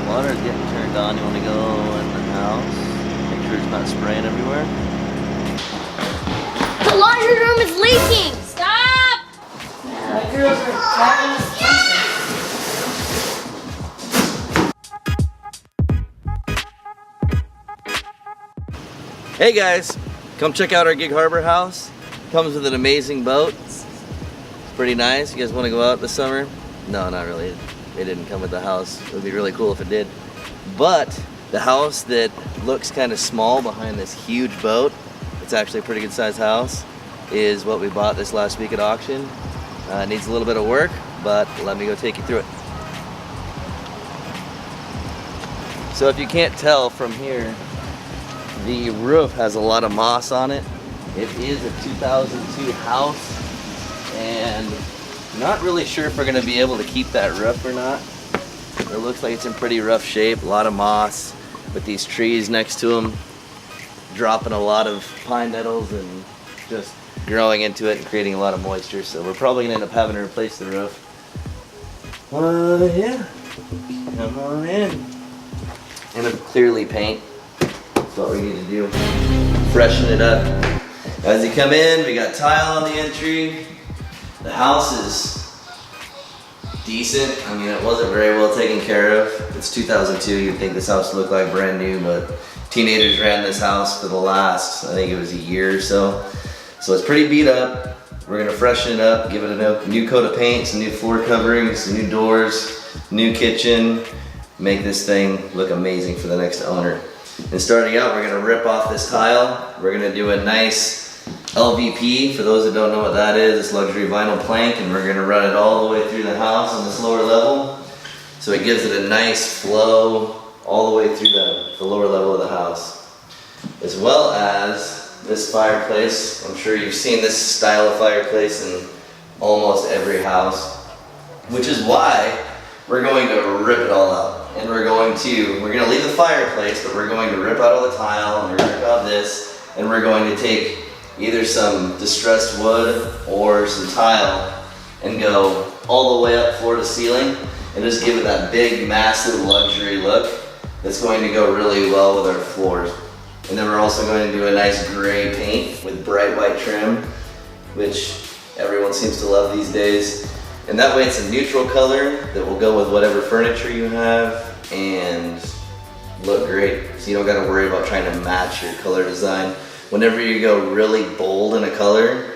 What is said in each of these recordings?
Water is getting turned on. You want to go in the house? Make sure it's not spraying everywhere. The laundry room is leaking! Stop! The girls are having a Hey guys, come check out our Gig Harbor house. Comes with an amazing boat. It's pretty nice. You guys want to go out this summer? No, not really. It didn't come with the house. It would be really cool if it did. But the house that looks kind of small behind this huge boat, it's actually a pretty good sized house, is what we bought this last week at auction. It needs a little bit of work, but let me go take you through it. So if you can't tell from here, the roof has a lot of moss on it. It is a 2002 house, and not really sure if we're gonna be able to keep that roof or not. It looks like it's in pretty rough shape, a lot of moss with these trees next to them, dropping a lot of pine nettles and just growing into it and creating a lot of moisture. So we're probably gonna end up having to replace the roof. Yeah, come on in. And clearly paint. That's what we need to do. Freshen it up. As you come in, we got tile on the entry. The house is decent. I mean, it wasn't very well taken care of. It's 2002. You'd think this house looked like brand new, but teenagers ran this house for the last, I think it was a year or so. So it's pretty beat up. We're gonna freshen it up, give it a new coat of paint, some new floor coverings, some new doors, new kitchen. Make this thing look amazing for the next owner. And starting out, we're gonna rip off this tile. We're gonna do a nice LVP. For those that don't know what that is, it's luxury vinyl plank, and we're gonna run it all the way through the house on this lower level. So it gives it a nice flow all the way through the lower level of the house. As well as this fireplace. I'm sure you've seen this style of fireplace in almost every house, which is why we're going to rip it all out. And we're gonna leave the fireplace, but we're going to rip out all the tile, and we're gonna rip out this, and we're going to take either some distressed wood or some tile and go all the way up floor to ceiling and just give it that big, massive luxury look that's going to go really well with our floors. And then we're also going to do a nice gray paint with bright white trim, which everyone seems to love these days. And that way it's a neutral color that will go with whatever furniture you have and look great. So you don't gotta worry about trying to match your color design. Whenever you go really bold in a color,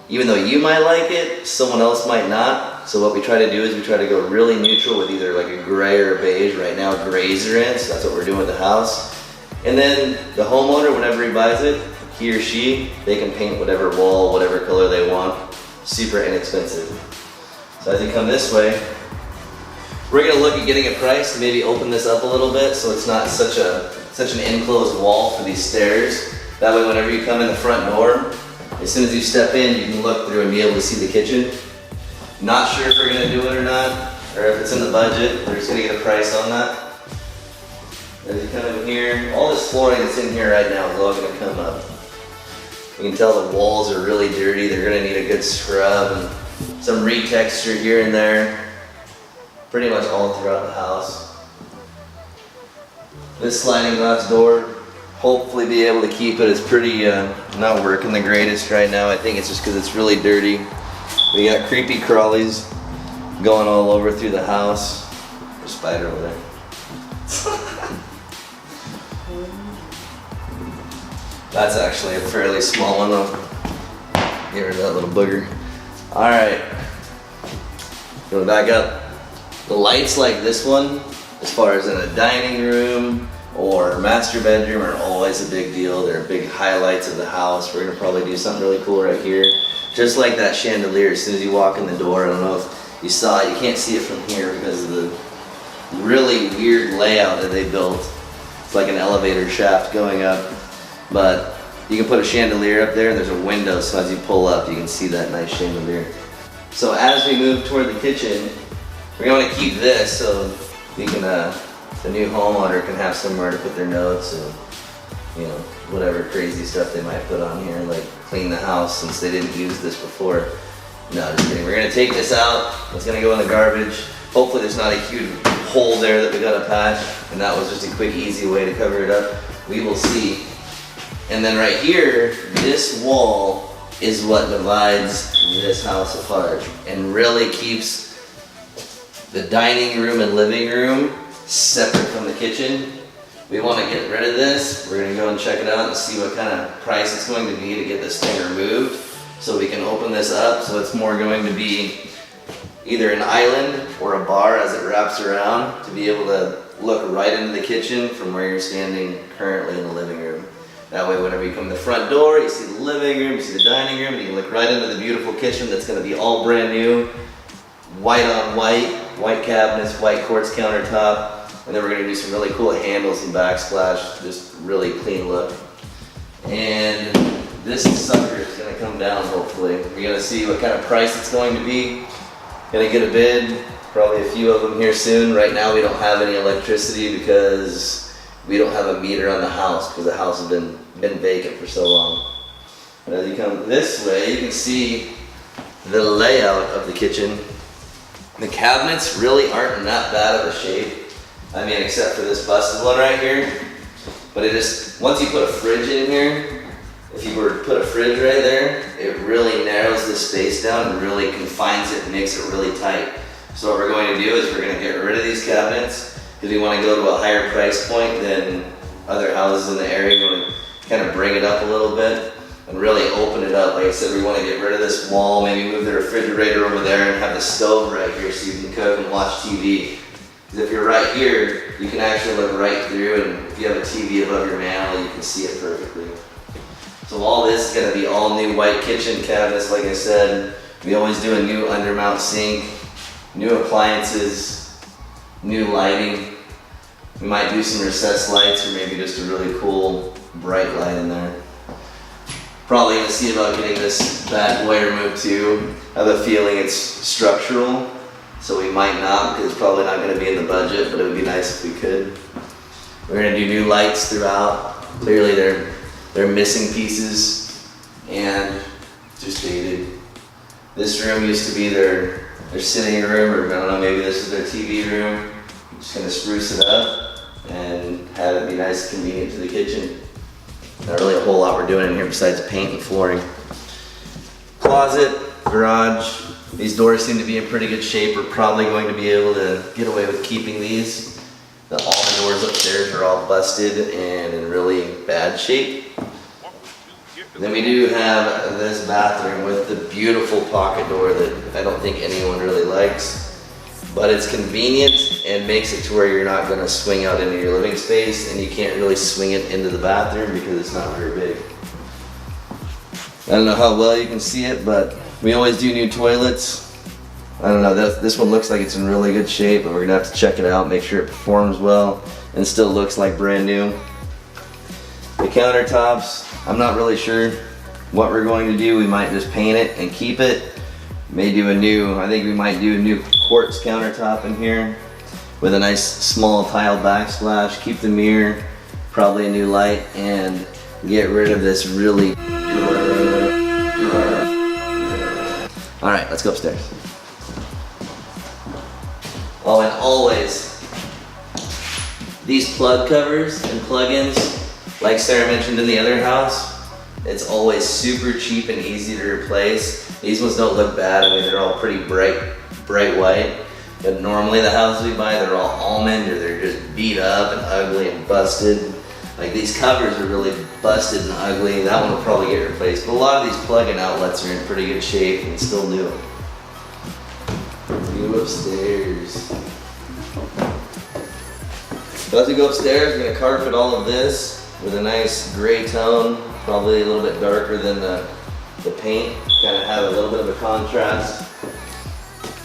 even though you might like it, someone else might not. So what we try to do is we try to go really neutral with either like a gray or a beige. Right now grays are in, so that's what we're doing with the house. And then the homeowner, whenever he buys it, he or she, they can paint whatever wall, whatever color they want. Super inexpensive. So as you come this way, we're gonna look at getting a price to maybe open this up a little bit so it's not such an enclosed wall for these stairs. That way whenever you come in the front door, as soon as you step in, you can look through and be able to see the kitchen. Not sure if we're gonna do it or not, or if it's in the budget. We're just gonna get a price on that. As you come in here, all this flooring that's in here right now is all gonna come up. You can tell the walls are really dirty. They're gonna need a good scrub and some retexture here and there. Pretty much all throughout the house. This sliding glass door, hopefully be able to keep it. It's pretty, not working the greatest right now. I think it's just because it's really dirty. We got creepy crawlies going all over through the house. There's a spider over there. That's actually a fairly small one though. Get rid of that little booger. Alright. Going back up. The lights like this one, as far as in a dining room or master bedroom, are always a big deal. They're big highlights of the house. We're gonna probably do something really cool right here. Just like that chandelier, as soon as you walk in the door, I don't know if you saw it, you can't see it from here because of the really weird layout that they built. It's like an elevator shaft going up, but you can put a chandelier up there and there's a window, so as you pull up, you can see that nice chandelier. So as we move toward the kitchen, we're going to keep this so we can, the new homeowner can have somewhere to put their notes and, you know, whatever crazy stuff they might put on here, like clean the house since they didn't use this before. No, just kidding. We're going to take this out. It's going to go in the garbage. Hopefully there's not a huge hole there that we got to patch, and that was just a quick, easy way to cover it up. We will see. And then right here, this wall is what divides this house apart and really keeps the dining room and living room separate from the kitchen. We want to get rid of this. We're going to go and check it out and see what kind of price it's going to be to get this thing removed, so we can open this up so it's more going to be either an island or a bar as it wraps around, to be able to look right into the kitchen from where you're standing currently in the living room. That way whenever you come to the front door, you see the living room, you see the dining room, and you can look right into the beautiful kitchen that's going to be all brand new, white on white, white cabinets, white quartz countertop, and then we're going to do some really cool handles and backsplash, just really clean look. And this sucker is going to come down hopefully. We're going to see what kind of price it's going to be. Gonna get a bid, probably a few of them here soon. Right now we don't have any electricity because we don't have a meter on the house because the house has been vacant for so long. But as you come this way, you can see the layout of the kitchen. The cabinets really aren't in that bad of a shape. I mean, except for this busted one right here. But it just, once you put a fridge in here, if you were to put a fridge right there, it really narrows the space down and really confines it and makes it really tight. So what we're going to do is we're going to get rid of these cabinets because we want to go to a higher price point than other houses in the area. We want to kind of bring it up a little bit and really open it up. Like I said, we want to get rid of this wall, maybe move the refrigerator over there and have the stove right here so you can cook and watch TV. Because if you're right here, you can actually look right through, and if you have a TV above your mantle, you can see it perfectly. So all this is going to be all new white kitchen cabinets, like I said. We always do a new undermount sink, new appliances, new lighting. We might do some recessed lights or maybe just a really cool bright light in there. Probably going to see about getting this bad boy removed too. I have a feeling it's structural, so we might not because it's probably not going to be in the budget, but it would be nice if we could. We're going to do new lights throughout. Clearly they're missing pieces and just dated. This room used to be their sitting room, or I don't know, maybe this is their TV room. I'm just gonna spruce it up and have it be nice and convenient to the kitchen. Not really a whole lot we're doing in here besides paint and flooring. Closet, garage. These doors seem to be in pretty good shape. We're probably going to be able to get away with keeping these. All the doors upstairs are all busted and in really bad shape. Then we do have this bathroom with the beautiful pocket door that I don't think anyone really likes. But it's convenient and makes it to where you're not going to swing out into your living space, and you can't really swing it into the bathroom because it's not very big. I don't know how well you can see it, but we always do new toilets. I don't know, this one looks like it's in really good shape, but we're going to have to check it out, make sure it performs well and still looks like brand new. The countertops, I'm not really sure what we're going to do. We might just paint it and keep it. I think we might do a new quartz countertop in here with a nice small tile backsplash, keep the mirror, probably a new light, and get rid of this really... Alright, let's go upstairs. Oh, and always, these plug covers and plugins, like Sarah mentioned in the other house, it's always super cheap and easy to replace. These ones don't look bad. I mean, they're all pretty bright white. But normally the houses we buy, they're all almond or they're just beat up and ugly and busted. Like these covers are really busted and ugly. That one will probably get replaced. But a lot of these plug-in outlets are in pretty good shape and still new. Go upstairs. So as we go upstairs, we're gonna carpet all of this with a nice gray tone, probably a little bit darker than the paint, kind of have a little bit of a contrast.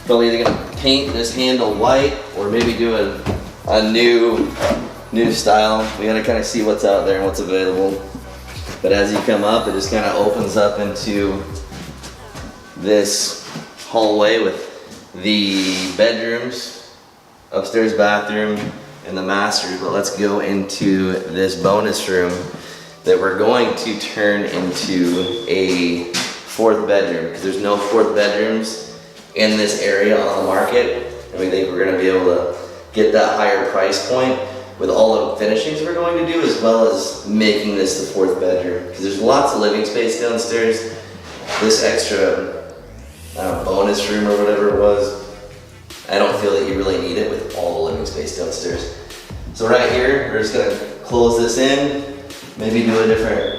Probably either gonna paint this handle white or maybe do a new style. We gotta kind of see what's out there and what's available. But as you come up, it just kind of opens up into this hallway with the bedrooms, upstairs bathroom, and the masters. But let's go into this bonus room that we're going to turn into a fourth bedroom, because there's no fourth bedrooms in this area on the market, and we think we're going to be able to get that higher price point with all the finishings we're going to do, as well as making this the 4th bedroom. Because there's lots of living space downstairs. This extra bonus room or whatever it was, I don't feel that you really need it with all the living space downstairs. So right here, we're just gonna close this in, maybe do a different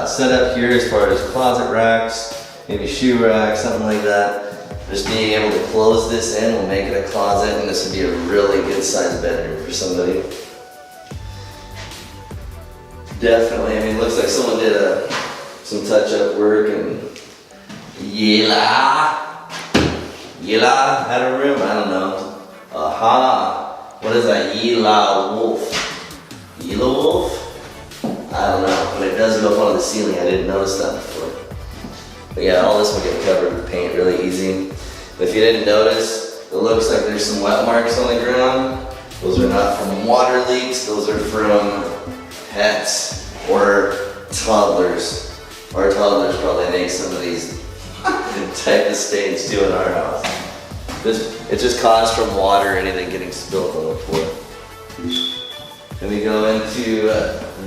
setup here as far as closet racks, maybe shoe racks, something like that. Just being able to close this in will make it a closet, and this would be a really good sized bedroom for somebody. Definitely, I mean, it looks like someone did some touch-up work, and Yela had a room, I don't know. Aha, what is that, Yela Wolf? Yela Wolf? I don't know, but it does go up on the ceiling, I didn't notice that before. But yeah, all this will get covered with paint really easy. But if you didn't notice, it looks like there's some wet marks on the ground. Those are not from water leaks, those are from pets or toddlers. Our toddlers probably make some of these type of stains too in our house. It's just caused from water or anything getting spilled on the floor. Then we go into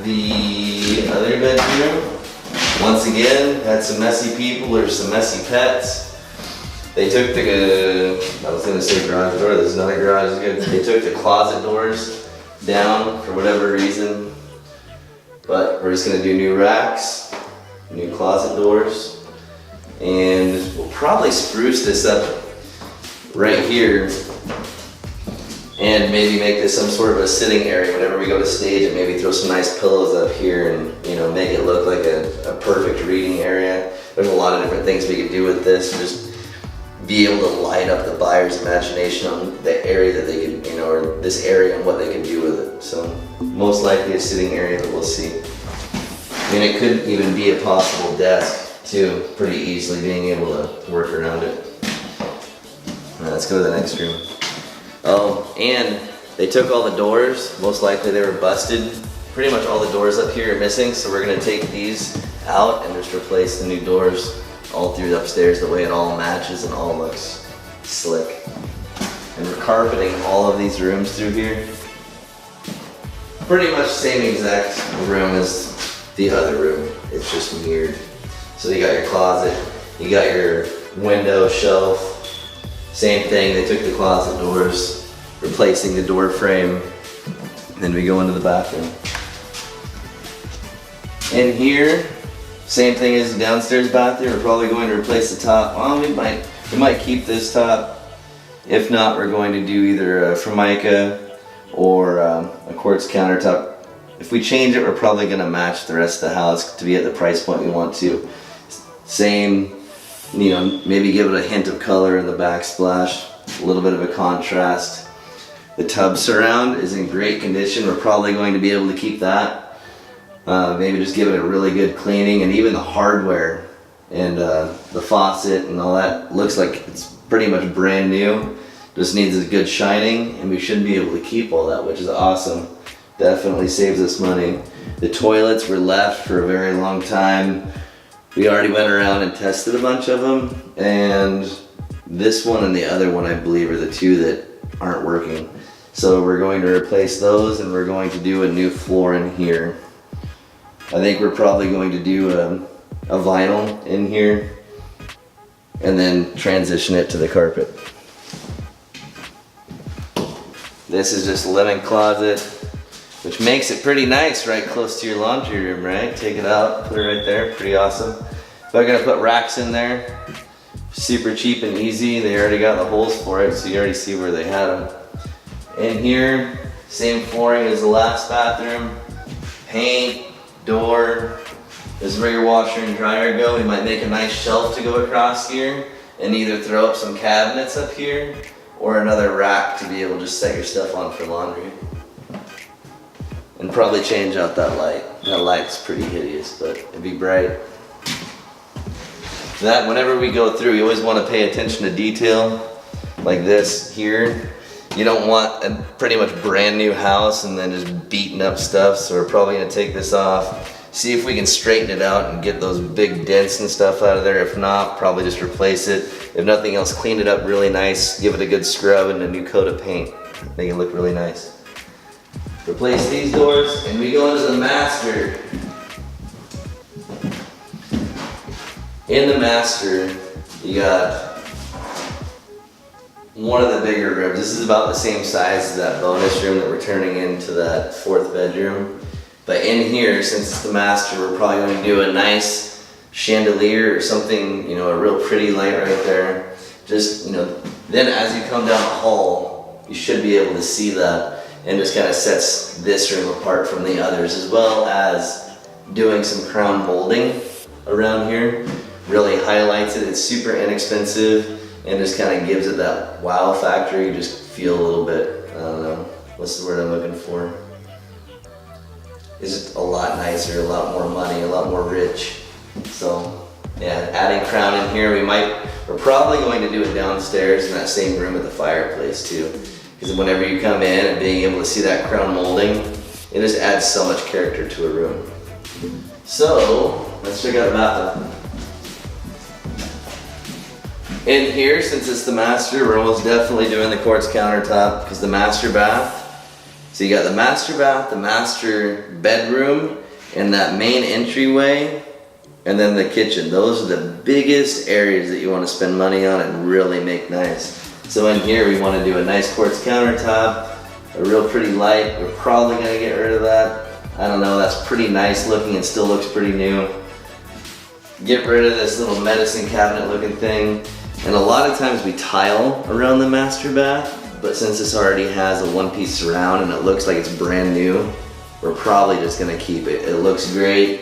the other bedroom. Once again, had some messy people or some messy pets. They took I was gonna say garage door, there's another garage, they took the closet doors down for whatever reason. But we're just gonna do new racks, new closet doors, and we'll probably spruce this up right here and maybe make this some sort of a sitting area whenever we go to stage, and maybe throw some nice pillows up here and, you know, make it look like a perfect reading area. There's a lot of different things we could do with this. Just be able to light up the buyer's imagination on the area that they could, you know, or this area and what they can do with it. So most likely a sitting area, but we'll see. I mean, it could even be a possible desk too, pretty easily being able to work around it. All right, let's go to the next room. Oh, and they took all the doors. Most likely they were busted. Pretty much all the doors up here are missing, so we're gonna take these out and just replace the new doors all through the upstairs, the way it all matches and all looks slick. And we're carpeting all of these rooms through here. Pretty much same exact room as the other room. It's just mirrored. So you got your closet, you got your window, shelf. Same thing, they took the closet doors, replacing the door frame. Then we go into the bathroom. In here, same thing as the downstairs bathroom. We're probably going to replace the top. Well, we might keep this top. If not, we're going to do either a Formica or a quartz countertop. If we change it, we're probably going to match the rest of the house to be at the price point we want to. Same, you know, maybe give it a hint of color in the backsplash, a little bit of a contrast. The tub surround is in great condition. We're probably going to be able to keep that. Maybe just give it a really good cleaning, and even the hardware and the faucet and all that looks like it's pretty much brand new. Just needs a good shining, and we should be able to keep all that, which is awesome. Definitely saves us money. The toilets were left for a very long time. We already went around and tested a bunch of them, and this one and the other one, I believe, are the two that aren't working. So we're going to replace those, and we're going to do a new floor in here. I think we're probably going to do a vinyl in here and then transition it to the carpet. This is just a linen closet, which makes it pretty nice right close to your laundry room, right? Take it out, put it right there, pretty awesome. So I'm gonna put racks in there, super cheap and easy. They already got the holes for it, so you already see where they had them. In here, same flooring as the last bathroom, paint, door. This is where your washer and dryer go. We might make a nice shelf to go across here and either throw up some cabinets up here or another rack to be able to just set your stuff on for laundry. And probably change out that light. That light's pretty hideous, but it'd be bright. That, whenever we go through, you always want to pay attention to detail like this here. You don't want a pretty much brand new house and then just beaten up stuff, so we're probably gonna take this off, see if we can straighten it out and get those big dents and stuff out of there. If not, probably just replace it. If nothing else, clean it up really nice, give it a good scrub and a new coat of paint. make it look really nice. Replace these doors, and we go into the master. In the master, you got one of the bigger rooms. This is about the same size as that bonus room that we're turning into that 4th bedroom. But in here, since it's the master, we're probably going to do a nice chandelier or something, you know, a real pretty light right there. Just, you know, then as you come down the hall, you should be able to see that, and just kind of sets this room apart from the others, as well as doing some crown molding around here. Really highlights it. It's super inexpensive and just kind of gives it that wow factor. You just feel a little bit, I don't know, what's the word I'm looking for? It's just a lot nicer, a lot more money, a lot more rich. So yeah, adding crown in here, we're probably going to do it downstairs in that same room at the fireplace too. Because whenever you come in and being able to see that crown molding, it just adds so much character to a room. So let's check out the bathroom. In here, since it's the master, we're almost definitely doing the quartz countertop because the master bath. So you got the master bath, the master bedroom, and that main entryway, and then the kitchen. Those are the biggest areas that you want to spend money on and really make nice. So in here, we want to do a nice quartz countertop, a real pretty light. We're probably going to get rid of that. I don't know, that's pretty nice looking and still looks pretty new. Get rid of this little medicine cabinet looking thing. And a lot of times we tile around the master bath, but since this already has a one-piece surround and it looks like it's brand new, we're probably just gonna keep it. It looks great,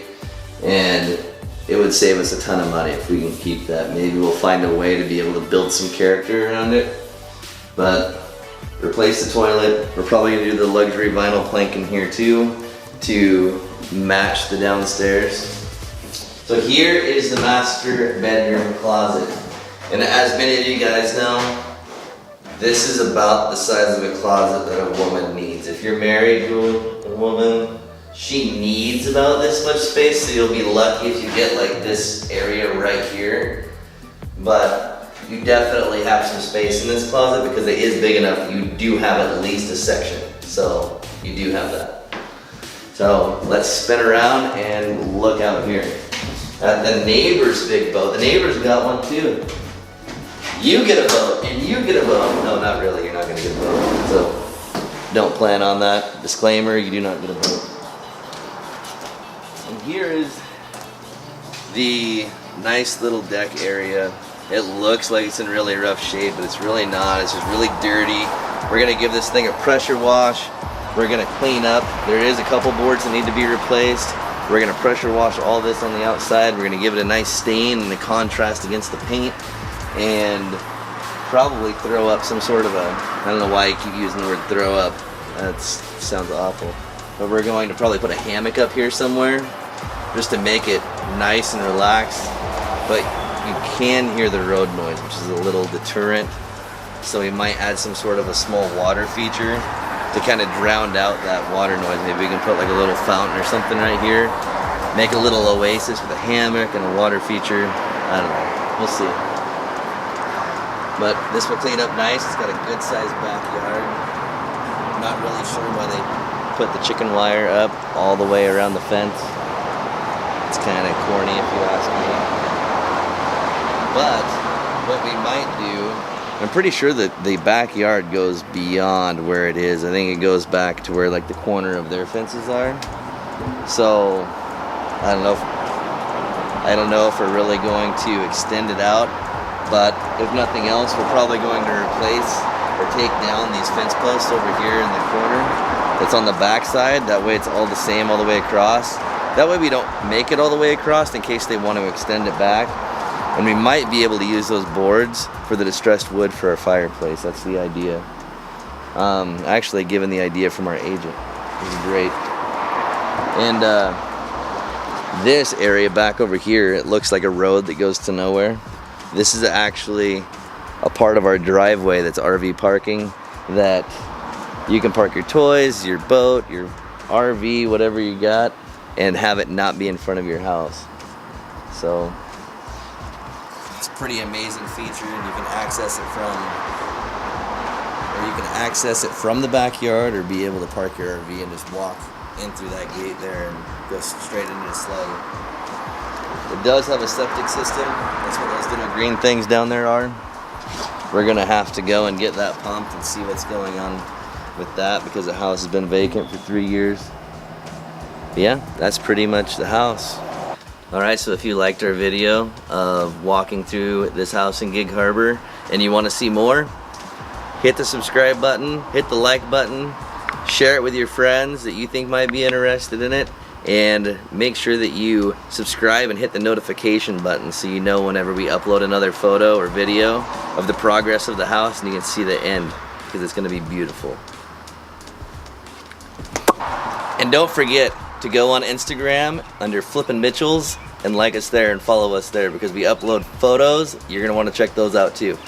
and it would save us a ton of money if we can keep that. Maybe we'll find a way to be able to build some character around it. But replace the toilet. We're probably gonna do the luxury vinyl plank in here too to match the downstairs. So here is the master bedroom closet. And as many of you guys know, this is about the size of a closet that a woman needs. If you're married to a woman, she needs about this much space, so you'll be lucky if you get like this area right here. But you definitely have some space in this closet because it is big enough that you do have at least a section. So you do have that. So let's spin around and look out here at the neighbor's big boat. The neighbor's got one too. You get a vote, and you get a vote. No, not really, you're not gonna get a vote. So, don't plan on that. Disclaimer, you do not get a vote. And here is the nice little deck area. It looks like it's in really rough shape, but it's really not. It's just really dirty. We're gonna give this thing a pressure wash. We're gonna clean up. There is a couple boards that need to be replaced. We're gonna pressure wash all this on the outside. We're gonna give it a nice stain and a contrast against the paint. And probably throw up some sort of a, I don't know why I keep using the word throw up, that sounds awful, but we're going to probably put a hammock up here somewhere just to make it nice and relaxed, but you can hear the road noise, which is a little deterrent, so we might add some sort of a small water feature to kind of drown out that water noise. Maybe we can put like a little fountain or something right here, make a little oasis with a hammock and a water feature. I don't know, we'll see. But this will clean up nice. It's got a good sized backyard. I'm not really sure why they put the chicken wire up all the way around the fence. It's kind of corny if you ask me. But what we might do, I'm pretty sure that the backyard goes beyond where it is. I think it goes back to where like the corner of their fences are. So I don't know if we're really going to extend it out. But if nothing else, we're probably going to replace or take down these fence posts over here in the corner that's on the back side. That way it's all the same all the way across. That way we don't make it all the way across in case they want to extend it back. And we might be able to use those boards for the distressed wood for our fireplace. That's the idea. Actually given the idea from our agent. It was great. And this area back over here, it looks like a road that goes to nowhere. This is actually a part of our driveway that's RV parking that you can park your toys, your boat, your RV, whatever you got, and have it not be in front of your house. So it's a pretty amazing feature, and you can access it from Or you can access it from the backyard or be able to park your RV and just walk in through that gate there and go straight into the slug. It does have a septic system. That's what those little green things down there are. We're gonna have to go and get that pumped and see what's going on with that because the house has been vacant for 3 years. But yeah, that's pretty much the house. Alright, so if you liked our video of walking through this house in Gig Harbor and you want to see more, hit the subscribe button, hit the like button, share it with your friends that you think might be interested in it, and make sure that you subscribe and hit the notification button so you know whenever we upload another photo or video of the progress of the house and you can see the end because it's going to be beautiful. And don't forget to go on Instagram under Flippin' Mitchells and like us there and follow us there because we upload photos. You're going to want to check those out too.